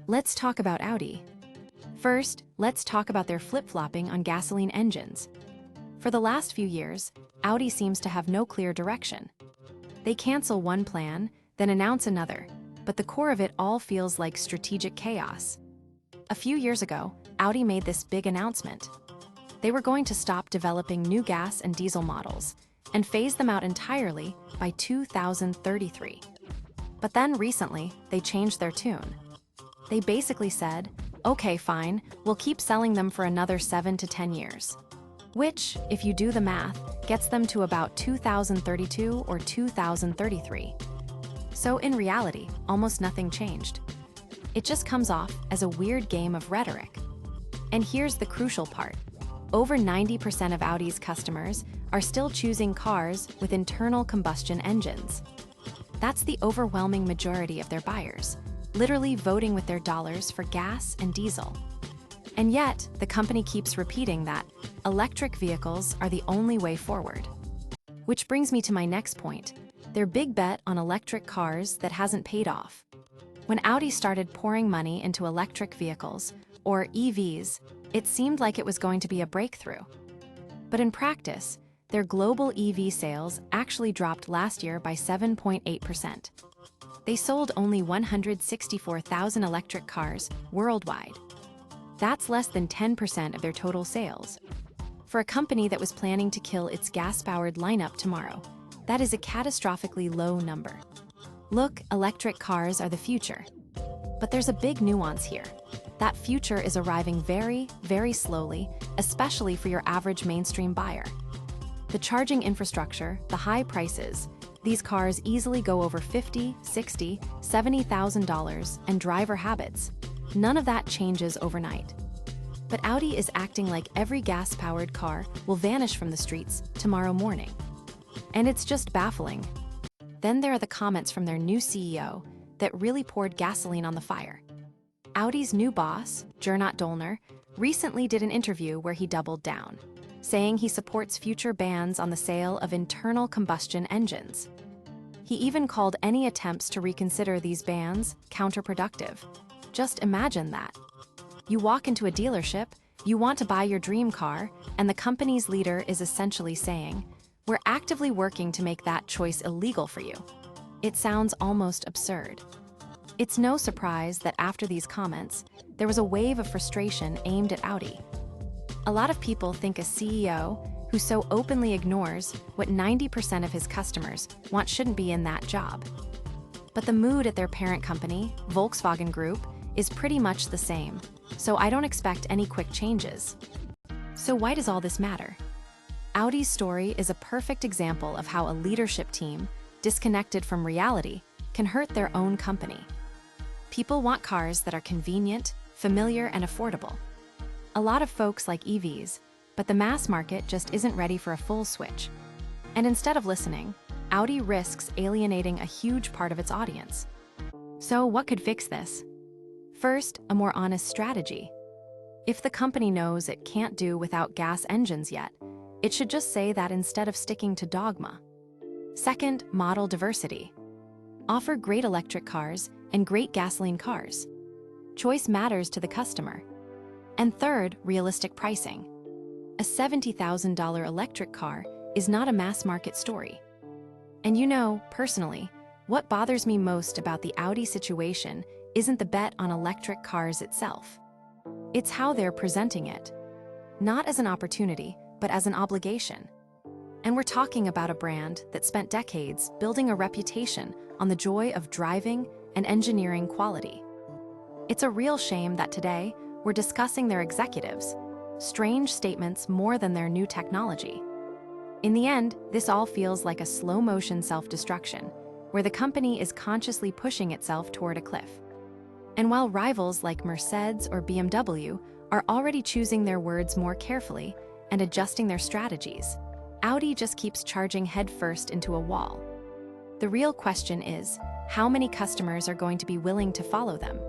Let's talk about Audi. First, let's talk about their flip-flopping on gasoline engines. For the last few years, Audi seems to have no clear direction. They cancel one plan, then announce another, but the core of it all feels like strategic chaos. A few years ago, Audi made this big announcement. They were going to stop developing new gas and diesel models and phase them out entirely by 2033. But then recently, they changed their tune. They basically said, okay, fine, we'll keep selling them for another 7 to 10 years. Which, if you do the math, gets them to about 2032 or 2033. So in reality, almost nothing changed. It just comes off as a weird game of rhetoric. And here's the crucial part. Over 90% of Audi's customers are still choosing cars with internal combustion engines. That's the overwhelming majority of their buyers, literally voting with their dollars for gas and diesel. And yet, the company keeps repeating that electric vehicles are the only way forward. Which brings me to my next point, their big bet on electric cars that hasn't paid off. When Audi started pouring money into electric vehicles, or EVs, it seemed like it was going to be a breakthrough. But in practice, their global EV sales actually dropped last year by 7.8%. They sold only 164,000 electric cars worldwide. That's less than 10% of their total sales. For a company that was planning to kill its gas-powered lineup tomorrow, that is a catastrophically low number. Look, electric cars are the future. But there's a big nuance here. That future is arriving very, very slowly, especially for your average mainstream buyer. The charging infrastructure, the high prices, these cars easily go over $50,000, $60,000, $70,000, and driver habits. None of that changes overnight. But Audi is acting like every gas-powered car will vanish from the streets tomorrow morning. And it's just baffling. Then there are the comments from their new CEO that really poured gasoline on the fire. Audi's new boss, Gernot Dollner, recently did an interview where he doubled down, saying he supports future bans on the sale of internal combustion engines. He even called any attempts to reconsider these bans counterproductive. Just imagine that. You walk into a dealership, you want to buy your dream car, and the company's leader is essentially saying, "We're actively working to make that choice illegal for you." It sounds almost absurd. It's no surprise that after these comments, there was a wave of frustration aimed at Audi. A lot of people think a CEO who so openly ignores what 90% of his customers want shouldn't be in that job. But the mood at their parent company, Volkswagen Group, is pretty much the same, so I don't expect any quick changes. So why does all this matter? Audi's story is a perfect example of how a leadership team, disconnected from reality, can hurt their own company. People want cars that are convenient, familiar, and affordable. A lot of folks like EVs, but the mass market just isn't ready for a full switch. And instead of listening, Audi risks alienating a huge part of its audience. So what could fix this? First, a more honest strategy. If the company knows it can't do without gas engines yet, it should just say that instead of sticking to dogma. Second, model diversity. Offer great electric cars and great gasoline cars. Choice matters to the customer. And third, realistic pricing. A $70,000 electric car is not a mass market story. And you know, personally, what bothers me most about the Audi situation isn't the bet on electric cars itself. It's how they're presenting it. Not as an opportunity, but as an obligation. And we're talking about a brand that spent decades building a reputation on the joy of driving and engineering quality. It's a real shame that today we're discussing their executives, strange statements more than their new technology. In the end, this all feels like a slow-motion self-destruction, where the company is consciously pushing itself toward a cliff. And while rivals like Mercedes or BMW are already choosing their words more carefully and adjusting their strategies, Audi just keeps charging headfirst into a wall. The real question is, how many customers are going to be willing to follow them?